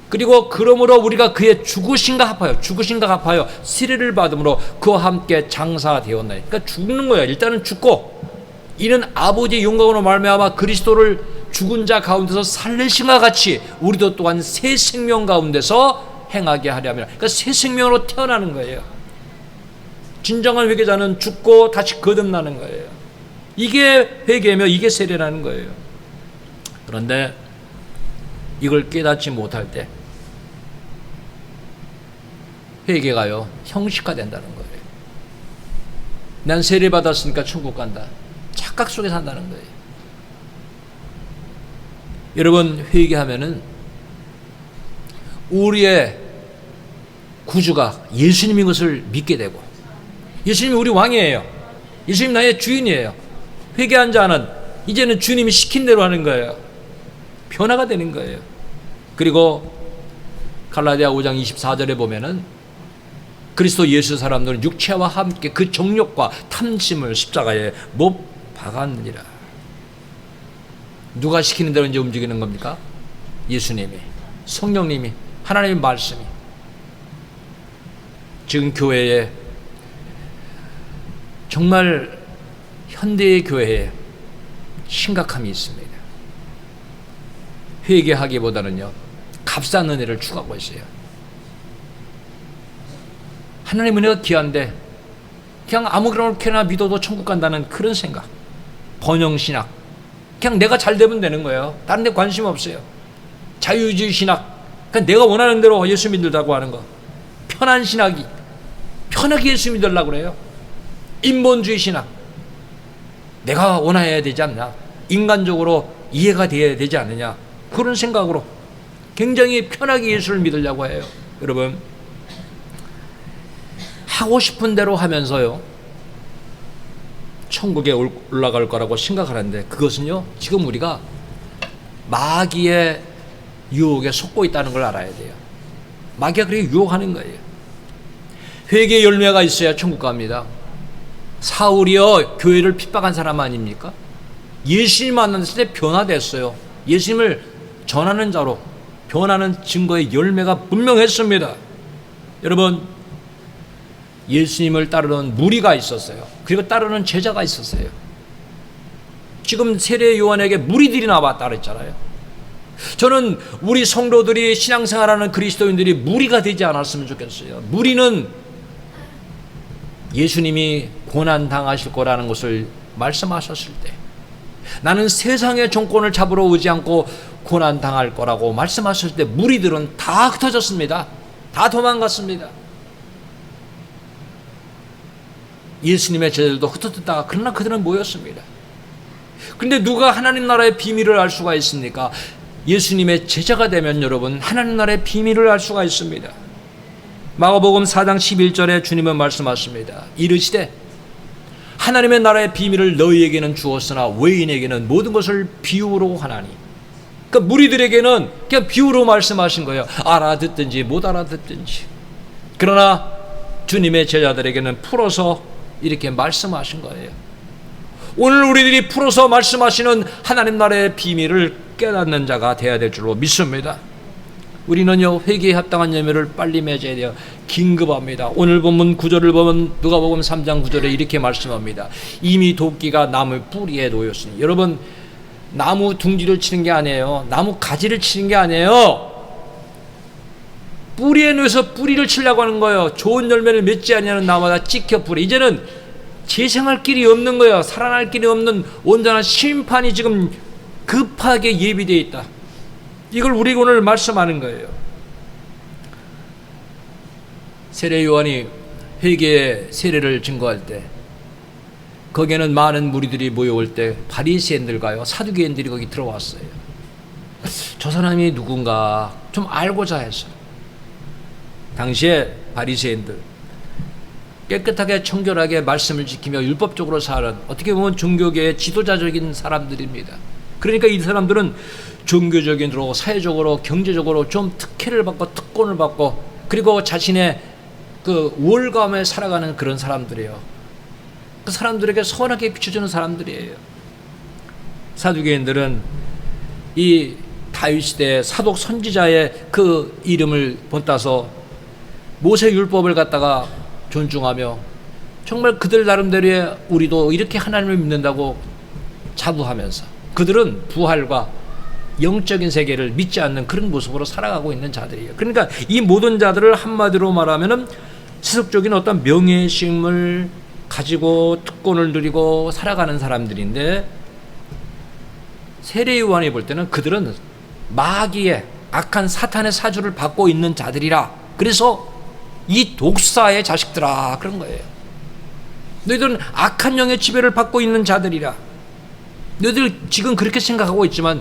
그리고 그러므로 우리가 그의 죽으심과 합하여 세례를 받음으로 그와 함께 장사되었나니. 그러니까 죽는 거예요. 일단은 죽고 이는 아버지의 영광으로 말미암아 그리스도를 죽은 자 가운데서 살리심과 같이 우리도 또한 새 생명 가운데서 행하게 하려면, 그러니까 새 생명으로 태어나는 거예요. 진정한 회개자는 죽고 다시 거듭나는 거예요. 이게 회개며 이게 세례라는 거예요. 그런데 이걸 깨닫지 못할 때 회개가요, 형식화된다는 거예요. 난 세례 받았으니까 천국 간다. 착각 속에 산다는 거예요. 여러분, 회개하면은 우리의 구주가 예수님인 것을 믿게 되고, 예수님이 우리 왕이에요. 예수님 나의 주인이에요. 회개한 자는 이제는 주님이 시킨 대로 하는 거예요. 변화가 되는 거예요. 그리고 갈라디아 5장 24절에 보면은 그리스도 예수 사람들은 육체와 함께 그 정욕과 탐심을 십자가에 못 박았느니라. 누가 시키는 대로 이제 움직이는 겁니까? 예수님이, 성령님이, 하나님의 말씀이. 지금 교회에, 정말 현대의 교회에 심각함이 있습니다. 회개하기보다는요, 값싼 은혜를 추구하고 있어요. 하나님 은혜가 귀한데 그냥 아무렇게나 믿어도 천국 간다는 그런 생각, 번영신학, 그냥 내가 잘 되면 되는 거예요. 다른 데 관심 없어요. 자유주의 신학, 그냥 내가 원하는 대로 예수 믿으라고 하는 거. 편한 신학이, 편하게 예수 믿으려고 그래요. 인본주의 신학, 내가 원해야 되지 않나, 인간적으로 이해가 돼야 되지 않느냐, 그런 생각으로 굉장히 편하게 예수를 믿으려고 해요. 여러분, 하고 싶은 대로 하면서요 천국에 올라갈 거라고 생각하는데, 그것은요 지금 우리가 마귀의 유혹에 속고 있다는 걸 알아야 돼요. 마귀가 그렇게 유혹하는 거예요. 회개의 열매가 있어야 천국 갑니다. 사울이요, 교회를 핍박한 사람 아닙니까? 예수님 만났을 때 변화됐어요. 예수님을 전하는 자로 변하는 증거의 열매가 분명했습니다. 여러분, 예수님을 따르는 무리가 있었어요. 그리고 따르는 제자가 있었어요. 지금 세례 요한에게 무리들이 나왔다 그랬잖아요. 저는 우리 성도들이 신앙생활하는 그리스도인들이 무리가 되지 않았으면 좋겠어요. 무리는 예수님이 고난당하실 거라는 것을 말씀하셨을 때, 나는 세상의 정권을 잡으러 오지 않고 고난당할 거라고 말씀하셨을 때 무리들은 다 흩어졌습니다. 다 도망갔습니다. 예수님의 제자들도 흩어졌다가 그러나 그들은 모였습니다. 그런데 누가 하나님 나라의 비밀을 알 수가 있습니까? 예수님의 제자가 되면 여러분 하나님 나라의 비밀을 알 수가 있습니다. 마가복음 4장 11절에 주님은 말씀하십니다. 이르시되 하나님의 나라의 비밀을 너희에게는 주었으나 외인에게는 모든 것을 비유로 하나니. 그러니까 무리들에게는 그냥 비유로 말씀하신 거예요. 알아듣든지 못 알아듣든지. 그러나 주님의 제자들에게는 풀어서 이렇게 말씀하신 거예요. 오늘 우리들이 풀어서 말씀하시는 하나님 나라의 비밀을 깨닫는 자가 되어야 될 줄로 믿습니다. 우리는요, 회개에 합당한 열매를 빨리 맺어야 돼요. 긴급합니다. 오늘 본문 9절을 보면 누가복음 3장 9절에 이렇게 말씀합니다. 이미 도끼가 나무 뿌리에 놓였으니. 여러분, 나무 둥지를 치는 게 아니에요. 나무 가지를 치는 게 아니에요. 뿌리에 놓여서 뿌리를 치려고 하는 거예요. 좋은 열매를 맺지 아니하는 나무마다 찍혀 뿌리. 이제는 재생할 길이 없는 거예요. 살아날 길이 없는 온전한 심판이 지금 급하게 예비되어 있다. 이걸 우리가 오늘 말씀하는 거예요. 세례 요한이 회개의 세례를 증거할 때 거기에는 많은 무리들이 모여올 때 바리새인들과요 사두개인들이 거기 들어왔어요. 저 사람이 누군가 좀 알고자 해서. 당시에 바리새인들 깨끗하게 청결하게 말씀을 지키며 율법적으로 사는 어떻게 보면 종교계의 지도자적인 사람들입니다. 그러니까 이 사람들은 종교적인으로 사회적으로 경제적으로 좀 특혜를 받고 특권을 받고 그리고 자신의 그 우월감에 살아가는 그런 사람들이에요. 그 사람들에게 선하게 비춰주는 사람들이에요. 사두개인들은 이 다윗 시대 사독 선지자의 그 이름을 본따서 모세 율법을 갖다가 존중하며 정말 그들 나름대로의 우리도 이렇게 하나님을 믿는다고 자부하면서 그들은 부활과 영적인 세계를 믿지 않는 그런 모습으로 살아가고 있는 자들이에요. 그러니까 이 모든 자들을 한마디로 말하면은 세속적인 어떤 명예심을 가지고 특권을 누리고 살아가는 사람들인데 세례 요한이 볼 때는 그들은 마귀의 악한 사탄의 사주를 받고 있는 자들이라. 그래서 이 독사의 자식들아 그런 거예요. 너희들은 악한 영의 지배를 받고 있는 자들이라. 너희들 지금 그렇게 생각하고 있지만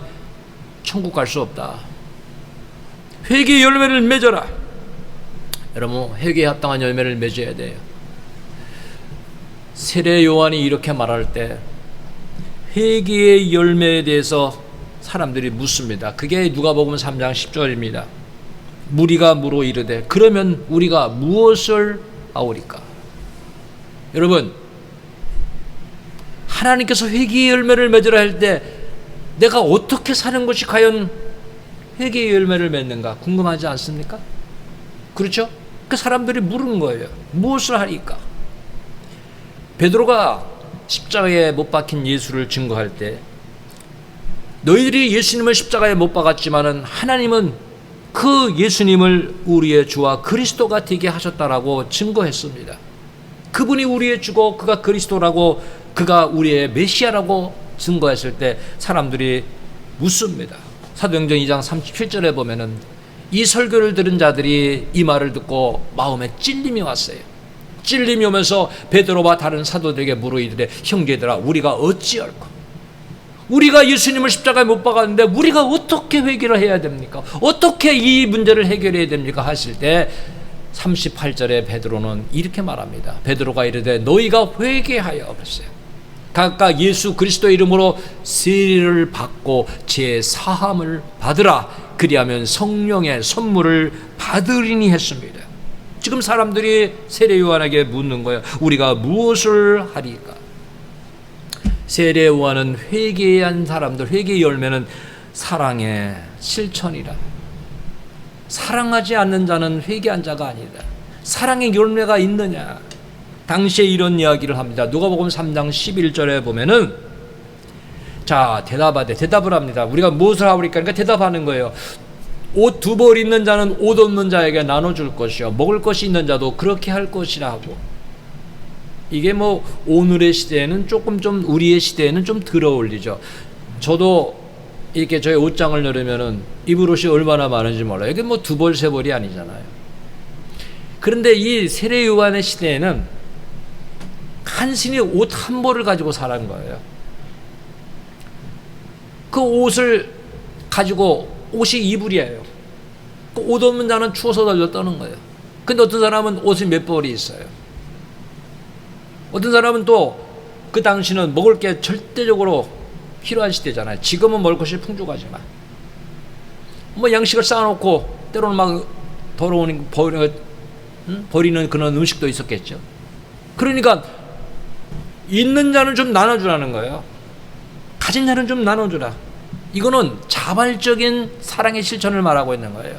천국 갈 수 없다. 회개의 열매를 맺어라. 여러분 회개에 합당한 열매를 맺어야 돼요. 세례 요한이 이렇게 말할 때 회개의 열매에 대해서 사람들이 묻습니다. 그게 누가복음 3장 10절입니다. 무리가 물어 이르되 그러면 우리가 무엇을 하오리까? 여러분 하나님께서 회개의 열매를 맺으라 할 때 내가 어떻게 사는 것이 과연 회개의 열매를 맺는가 궁금하지 않습니까? 그렇죠? 그 사람들이 물은 거예요. 무엇을 하리까? 베드로가 십자가에 못 박힌 예수를 증거할 때 너희들이 예수님을 십자가에 못 박았지만은 하나님은 그 예수님을 우리의 주와 그리스도가 되게 하셨다라고 증거했습니다. 그분이 우리의 주고 그가 그리스도라고 그가 우리의 메시아라고 증거했을 때 사람들이 묻습니다. 사도행전 2장 37절에 보면은 이 설교를 들은 자들이 이 말을 듣고 마음에 찔림이 왔어요. 찔림이 오면서 베드로와 다른 사도들에게 물어 이르되 형제들아 우리가 어찌할까? 우리가 예수님을 십자가에 못 박았는데 우리가 어떻게 회개를 해야 됩니까? 어떻게 이 문제를 해결해야 됩니까? 하실 때 38절에 베드로는 이렇게 말합니다. 베드로가 이르되 너희가 회개하여 그랬어요. 각각 예수 그리스도의 이름으로 세례를 받고 제 사함을 받으라. 그리하면 성령의 선물을 받으리니 했습니다. 지금 사람들이 세례 요한에게 묻는 거예요. 우리가 무엇을 하리까? 세례 요한은 회개한 사람들, 회개의 열매는 사랑의 실천이라. 사랑하지 않는 자는 회개한 자가 아니다. 사랑의 열매가 있느냐? 당시에 이런 이야기를 합니다. 누가복음 3장 11절에 보면은 자, 대답을 합니다. 우리가 무엇을 하고 있까? 그러니까 대답하는 거예요. 옷 2벌 있는 자는 옷 없는 자에게 나눠줄 것이요, 먹을 것이 있는 자도 그렇게 할 것이라 하고. 이게 뭐 오늘의 시대에는 조금 좀, 우리의 시대에는 좀 덜 어울리죠. 저도 이렇게 저희 옷장을 열으면은 입을 옷이 얼마나 많은지 몰라요. 이게 뭐 2벌 3벌이 아니잖아요. 그런데 이 세례 요한의 시대에는 간신히 옷 1벌을 가지고 사는 거예요. 그 옷을 가지고, 옷이 이불이에요. 그 옷 없는 자는 추워서 덜덜 떠는 거예요. 근데 어떤 사람은 옷이 몇 벌이 있어요. 어떤 사람은 또 그 당시는 먹을 게 절대적으로 필요한 시대잖아요. 지금은 먹을 것이 풍족하지만 뭐 양식을 쌓아놓고 때로는 막 더러운 버리는 그런 음식도 있었겠죠. 그러니까 있는 자는 좀 나눠주라는 거예요. 가진 자는 좀 나눠주라. 이거는 자발적인 사랑의 실천을 말하고 있는 거예요.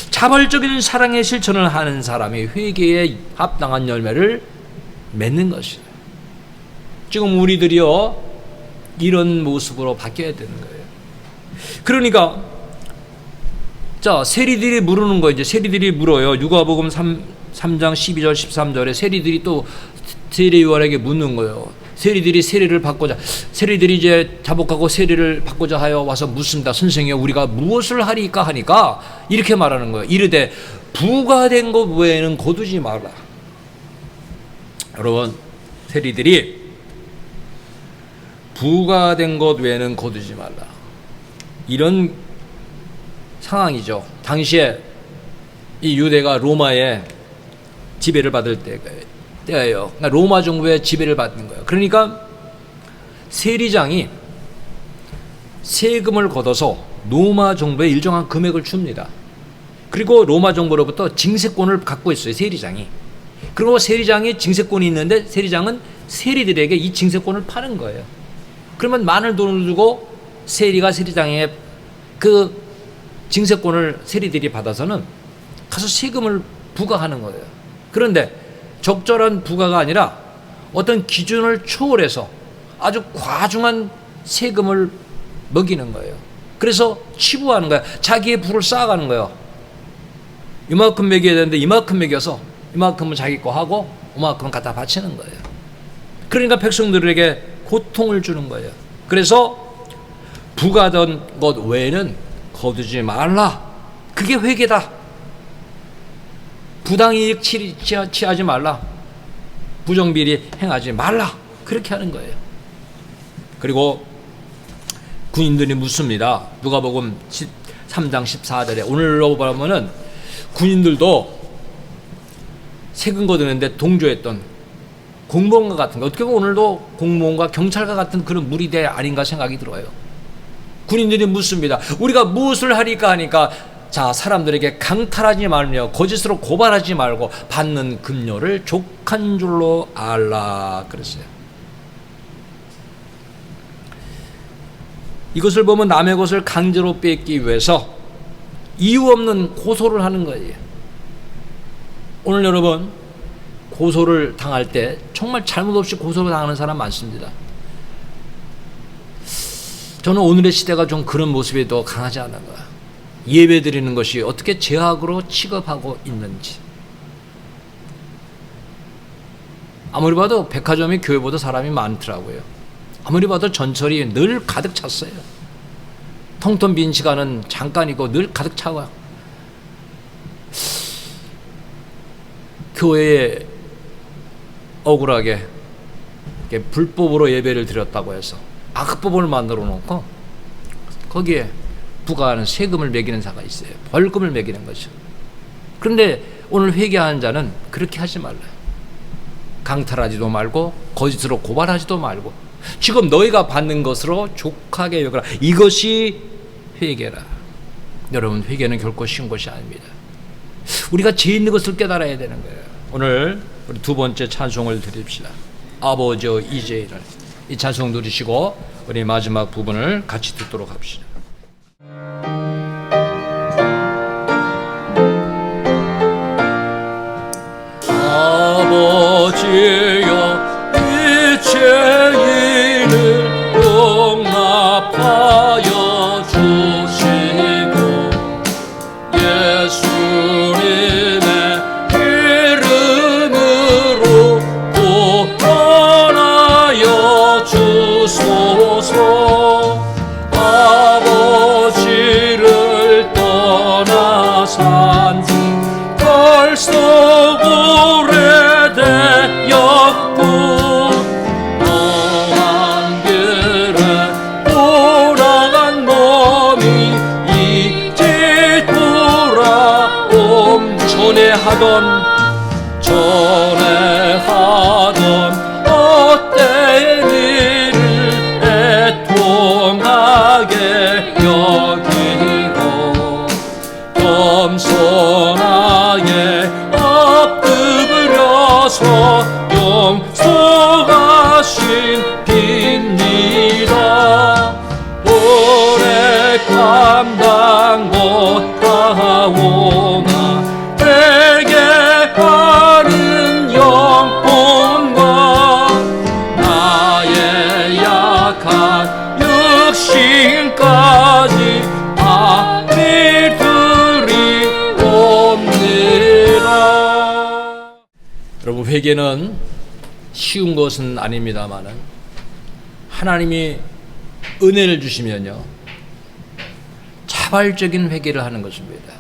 자발적인 사랑의 실천을 하는 사람이 회개에 합당한 열매를 맺는 것이에요. 지금 우리들이요, 이런 모습으로 바뀌어야 되는 거예요. 그러니까 자, 세리들이 물으는 거, 이제 세리들이 물어요. 누가복음 3장 12절 13절에 세리들이 또 세례 요한에게 묻는 거예요. 세리들이 세례를 받고자, 세리들이 이제 자복하고 세례를 받고자 하여 와서 묻습니다. 선생님, 우리가 무엇을 하리까 하니까 이렇게 말하는 거예요. 이르되 부가된 것 외에는 거두지 말라. 여러분, 세리들이 부가된 것 외에는 거두지 말라, 이런 상황이죠. 당시에 이 유대가 로마의 지배를 받을 때예요. 그러니까 로마 정부의 지배를 받는 거예요. 그러니까 세리장이 세금을 걷어서 로마 정부에 일정한 금액을 줍니다. 그리고 로마 정부로부터 징세권을 갖고 있어요, 세리장이. 그리고 세리장이 징세권이 있는데 세리장은 세리들에게 이 징세권을 파는 거예요. 그러면 많은 돈을 주고 세리가 세리장에 그 징세권을 세리들이 받아서는 가서 세금을 부과하는 거예요. 그런데 적절한 부과가 아니라 어떤 기준을 초월해서 아주 과중한 세금을 먹이는 거예요. 그래서 치부하는 거예요. 자기의 부를 쌓아가는 거예요. 이만큼 먹여야 되는데 이만큼 먹여서 이만큼은 자기 거 하고 이만큼은 갖다 바치는 거예요. 그러니까 백성들에게 고통을 주는 거예요. 그래서 부과된 것 외에는 거두지 말라. 그게 회개다. 부당이익 취하지 말라. 부정비리 행하지 말라. 그렇게 하는 거예요. 그리고 군인들이 묻습니다. 누가복음 3장 14절에 오늘로 보면은 군인들도 세금 거두는데 동조했던 공무원과 같은 거, 어떻게 보면 오늘도 공무원과 경찰과 같은 그런 무리대 아닌가 생각이 들어요. 군인들이 묻습니다. 우리가 무엇을 하리까 하니까, 자, 사람들에게 강탈하지 말며 거짓으로 고발하지 말고 받는 급료를 족한 줄로 알라 그랬어요. 이것을 보면 남의 것을 강제로 뺏기 위해서 이유 없는 고소를 하는 거예요. 오늘 여러분, 고소를 당할 때 정말 잘못 없이 고소를 당하는 사람 많습니다. 저는 오늘의 시대가 좀 그런 모습이 더 강하지 않은가. 예배 드리는 것이 어떻게 죄악으로 취급하고 있는지. 아무리 봐도 백화점이 교회보다 사람이 많더라고요. 아무리 봐도 전철이 늘 가득 찼어요. 텅텅 빈 시간은 잠깐이고 늘 가득 차와. 교회에 억울하게 불법으로 예배를 드렸다고 해서 악법을 만들어 놓고 거기에 부과하는 세금을 매기는 자가 있어요. 벌금을 매기는 거죠. 그런데 오늘 회개하는 자는 그렇게 하지 말라요. 강탈하지도 말고 거짓으로 고발하지도 말고 지금 너희가 받는 것으로 족하게 여겨라. 이것이 회개라. 여러분, 회개는 결코 쉬운 것이 아닙니다. 우리가 죄 있는 것을 깨달아야 되는 거예요. 오늘 우리 두 번째 찬송을 드립시다. 아버지여 이제 이를. 이 찬송 누리시고 우리 마지막 부분을 같이 듣도록 합시다. 아버지여 이제 이를 벌써 오래되었고 너만 길에 돌아간 몸이 이제 돌아옴. 전에 하던 헛된 일을 애통하게 여기고 겸손하게 엎드려서 용서하신 빕니다. 오래 감당 못하오나 내게 하는 영혼과 나의 약한 육신까지 다 믿으리옵니다. 여러분, 회개는 쉬운 것은 아닙니다만은 하나님이 은혜를 주시면요 자발적인 회개를 하는 것입니다.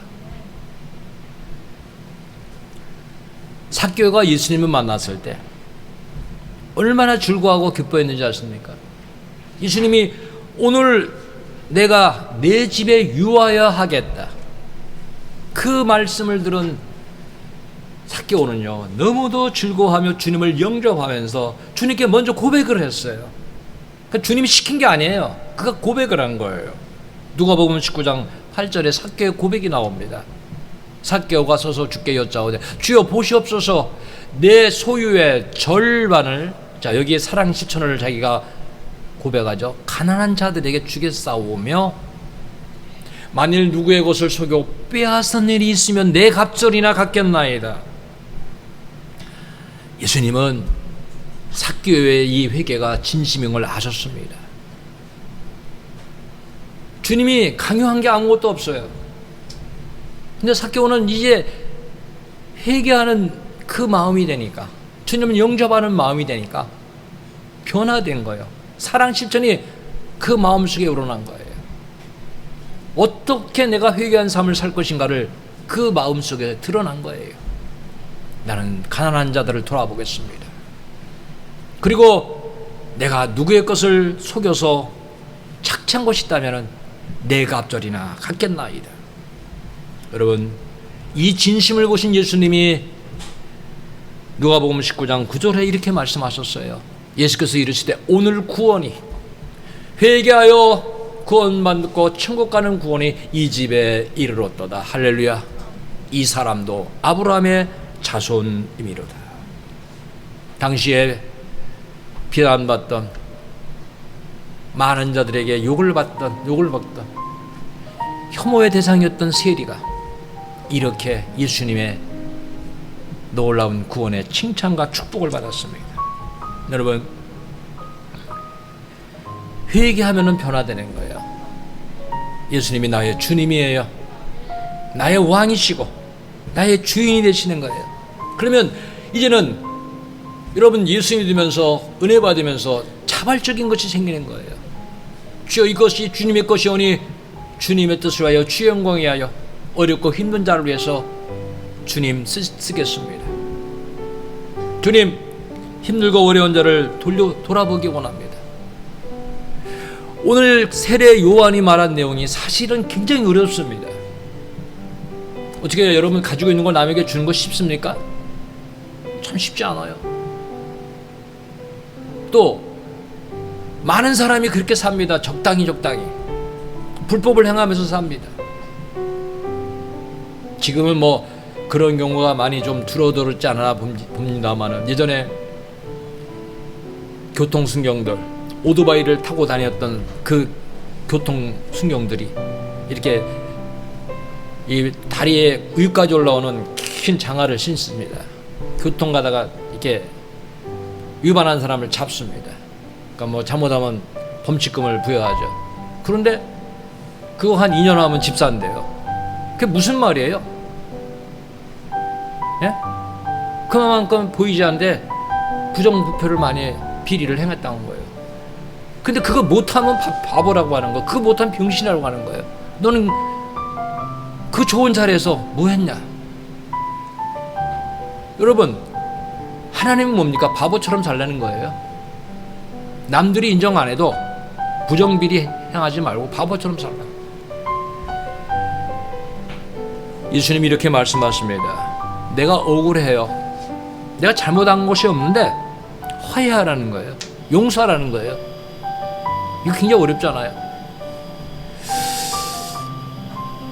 삭개오가 예수님을 만났을 때 얼마나 즐거워하고 기뻐했는지 아십니까? 예수님이 오늘 내가 내 집에 유하여 하겠다, 그 말씀을 들은 삭개오는요 너무도 즐거워하며 주님을 영접하면서 주님께 먼저 고백을 했어요. 그러니까 주님이 시킨 게 아니에요. 그가 고백을 한 거예요. 누가복음 19장 8절에 삭개오의 고백이 나옵니다. 삭개오가 서서 주께 여짜오되 주여 보시옵소서 내 소유의 절반을, 자 여기에 사랑 십천원을 자기가 고백하죠. 가난한 자들에게 주겠사오며 만일 누구의 것을 속여 빼앗은 일이 있으면 내 갑절이나 갚겠나이다. 예수님은 삭개오의 이 회개가 진심인 걸 아셨습니다. 주님이 강요한 게 아무것도 없어요. 근데 삭개오는 이제 회개하는 그 마음이 되니까, 주님을 영접하는 마음이 되니까 변화된 거예요. 사랑 실천이 그 마음속에 우러난 거예요. 어떻게 내가 회개한 삶을 살 것인가를 그 마음속에 드러난 거예요. 나는 가난한 자들을 돌아보겠습니다. 그리고 내가 누구의 것을 속여서 착취한 것이 있다면 내 갑절이나 갚겠나이다. 여러분, 이 진심을 보신 예수님이 누가복음 19장 9절에 이렇게 말씀하셨어요. 예수께서 이르시되 오늘 구원이, 회개하여 구원받고 천국 가는 구원이 이 집에 이르렀도다. 할렐루야. 이 사람도 아브라함의 자손이미로다. 당시에 비난받던, 많은 자들에게 욕을 받던 혐오의 대상이었던 세리가 이렇게 예수님의 놀라운 구원의 칭찬과 축복을 받았습니다. 여러분, 회개하면은 변화되는 거예요. 예수님이 나의 주님이에요. 나의 왕이시고 나의 주인이 되시는 거예요. 그러면 이제는 여러분 예수님이 되면서 은혜 받으면서 자발적인 것이 생기는 거예요. 주여 이것이 주님의 것이오니 주님의 뜻을 하여 주의 영광을 위하여 어렵고 힘든 자를 위해서 주님 쓰겠습니다. 주님, 힘들고 어려운 자를 돌아보기 원합니다. 오늘 세례 요한이 말한 내용이 사실은 굉장히 어렵습니다. 어떻게 여러분 가지고 있는 걸 남에게 주는 거 쉽습니까? 참 쉽지 않아요. 또 많은 사람이 그렇게 삽니다. 적당히 불법을 행하면서 삽니다. 지금은 뭐 그런 경우가 많이 좀 줄어들었지 않아 봅니다만은 예전에 교통순경들, 오토바이를 타고 다녔던 그 교통순경들이 이렇게 이 다리에 위까지 올라오는 긴 장화를 신습니다. 교통 가다가 이렇게 위반한 사람을 잡습니다. 그러니까 뭐 잘못하면 범칙금을 부여하죠. 그런데 그거 한 2년 하면 집사인데요. 그게 무슨 말이에요? 예? 그만큼 보이지 않는데 부정부패를 많이 비리를 행했다는 거예요. 근데 그거 못하면 바보라고 하는 거, 그거 못하면 병신이라고 하는 거예요. 너는 그 좋은 자리에서 뭐 했냐? 여러분, 하나님은 뭡니까? 바보처럼 살라는 거예요. 남들이 인정 안 해도 부정비리 행하지 말고 바보처럼 살라. 예수님이 이렇게 말씀하십니다. 내가 억울해요. 내가 잘못한 것이 없는데 화해하라는 거예요. 용서하라는 거예요. 이거 굉장히 어렵잖아요.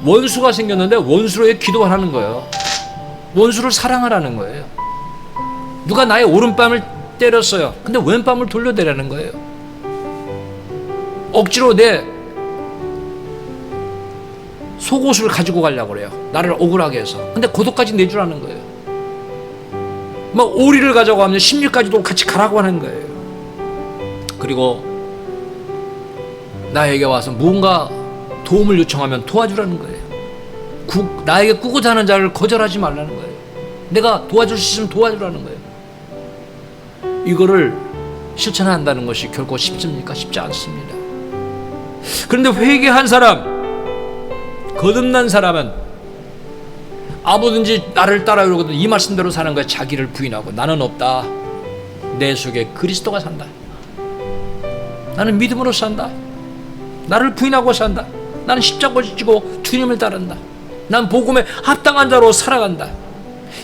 원수가 생겼는데 원수로의 기도하라는 거예요. 원수를 사랑하라는 거예요. 누가 나의 오른뺨을 때렸어요. 근데 왼뺨을 돌려대라는 거예요. 억지로 내 속옷을 가지고 가려고 그래요. 나를 억울하게 해서. 근데 고도까지 내주라는 거예요. 막 오리를 가져가면 심리까지도 같이 가라고 하는 거예요. 그리고 나에게 와서 무언가 도움을 요청하면 도와주라는 거예요. 나에게 꾸고자 하는 자를 거절하지 말라는 거예요. 내가 도와줄 수 있으면 도와주라는 거예요. 이거를 실천한다는 것이 결코 쉽습니까? 쉽지 않습니다. 그런데 회개한 사람, 거듭난 사람은 아무든지 나를 따라 이러거든 이 말씀대로 사는 거야. 자기를 부인하고 나는 없다. 내 속에 그리스도가 산다. 나는 믿음으로 산다. 나를 부인하고 산다. 나는 십자가를 지고 주님을 따른다. 난 복음에 합당한 자로 살아간다.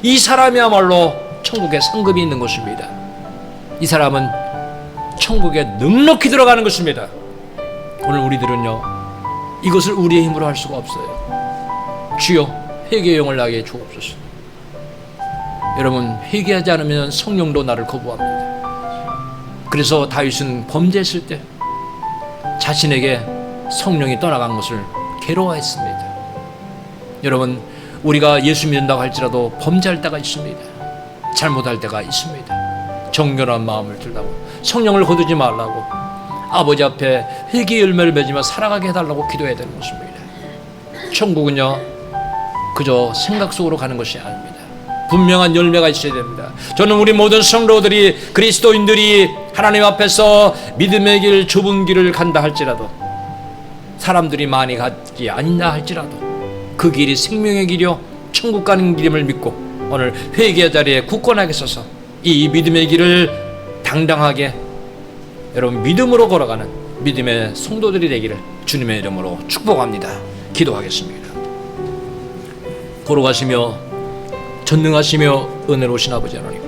이 사람이야말로 천국에 상급이 있는 것입니다. 이 사람은 천국에 넉넉히 들어가는 것입니다. 오늘 우리들은요, 이것을 우리의 힘으로 할 수가 없어요. 주여 회개의 영을 나에게 주옵소서. 여러분, 회개하지 않으면 성령도 나를 거부합니다. 그래서 다윗은 범죄했을 때 자신에게 성령이 떠나간 것을 괴로워했습니다. 여러분, 우리가 예수 믿는다고 할지라도 범죄할 때가 있습니다. 잘못할 때가 있습니다. 정결한 마음을 들라고, 성령을 거두지 말라고, 아버지 앞에 회개의 열매를 맺으며 살아가게 해달라고 기도해야 되는 것입니다. 천국은요, 그저 생각 속으로 가는 것이 아닙니다. 분명한 열매가 있어야 됩니다. 저는 우리 모든 성도들이, 그리스도인들이 하나님 앞에서 믿음의 길, 좁은 길을 간다 할지라도, 사람들이 많이 가지 않나 할지라도 그 길이 생명의 길이요 천국 가는 길임을 믿고 오늘 회개의 자리에 굳건하게 서서 이 믿음의 길을 당당하게 여러분 믿음으로 걸어가는 믿음의 성도들이 되기를 주님의 이름으로 축복합니다. 기도하겠습니다. 걸어가시며 전능하시며 은혜로우신 아버지 하나님,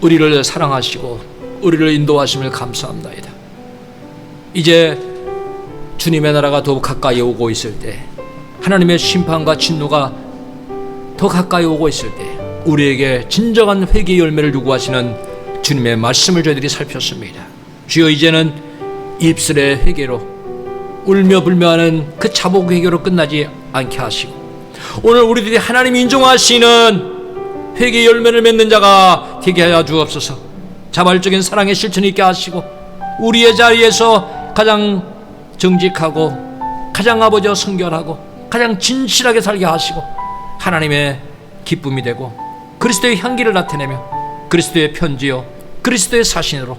우리를 사랑하시고 우리를 인도하심을 감사합니다. 이제 주님의 나라가 더 가까이 오고 있을 때, 하나님의 심판과 진노가 더 가까이 오고 있을 때 우리에게 진정한 회개의 열매를 요구하시는 주님의 말씀을 저희들이 살폈습니다. 주여, 이제는 입술의 회개로, 울며 불며하는 그 자복 회개로 끝나지 않게 하시고, 오늘 우리들이 하나님이 인정하시는 회개의 열매를 맺는 자가 되게 하여 주옵소서. 자발적인 사랑의 실천이 있게 하시고, 우리의 자리에서 가장 정직하고 가장 아버지와 성결하고 가장 진실하게 살게 하시고, 하나님의 기쁨이 되고 그리스도의 향기를 나타내며 그리스도의 편지요 그리스도의 사신으로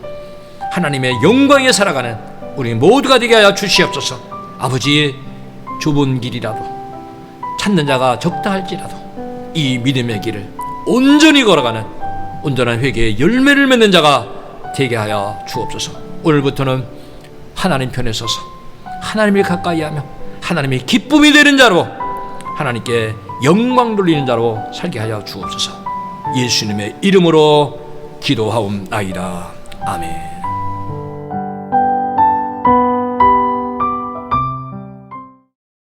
하나님의 영광에 살아가는 우리 모두가 되게 하여 주시옵소서. 아버지의 좁은 길이라도, 찾는 자가 적다 할지라도 이 믿음의 길을 온전히 걸어가는 온전한 회개의 열매를 맺는 자가 되게 하여 주옵소서. 오늘부터는 하나님 편에 서서 하나님을 가까이 하며 하나님의 기쁨이 되는 자로, 하나님께 영광 돌리는 자로 살게 하여 주옵소서. 예수님의 이름으로 기도하옵나이다. 아멘.